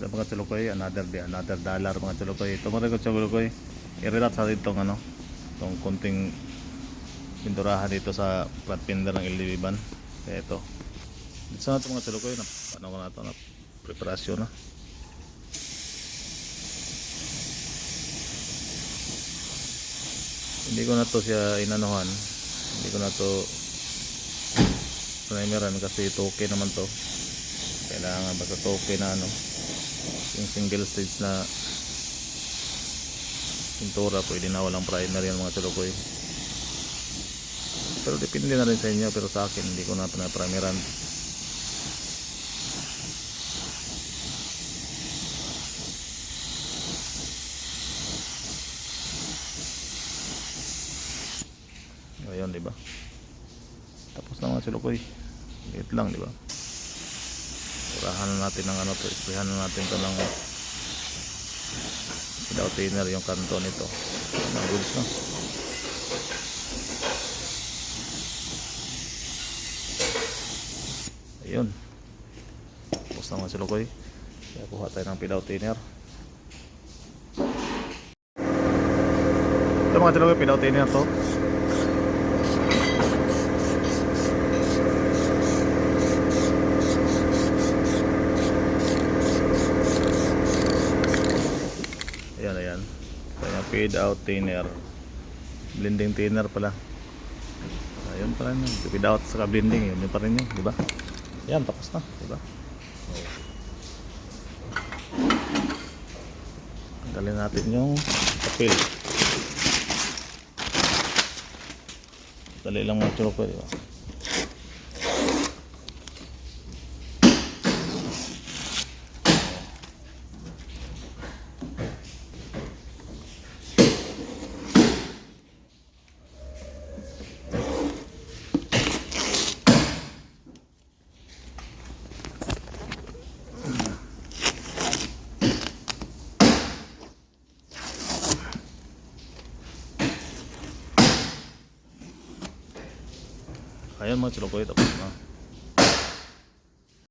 mga chulukoy, another dollar mga chulukoy. Ito mga chulukoy, i-relate sa itong ano, itong kunting pinturahan dito sa flat fender ng LDV van. Kaya ito. Dito sa ito mga chulukoy, ano ko na ito, na preparasyon na. Hindi ko na to siya inanuhan, hindi ko na to primeran kasi toke naman to. Kailangan basta toke na ano, yung single stage na pintura, pwede na walang primer yan mga chulukoy. Pero depende na rin sa inyo, pero sa akin hindi ko na pinaprimeran. Ayun, di ba? Tapos na mga chulukoy. Liit lang, di ba? Urahan na natin ng ano to, isprihan na natin to ng without thinner yung kanto nito. Ang goods na. Ayun. Tapos na mga chulukoy. Kaya kuha tayo ng without thinner. Ito mga chulukoy, without thinner to. Ayan. Kaya fade out thinner. Blending thinner pala. Ayun pa rin. Fade out sa blending. Yun pa rin yun. Diba? Yan. Tapos na. Diba? Tanggalin natin yung papel. Dali lang mga chulukoy. Diba? Ayan mga chulukoy, tapos na.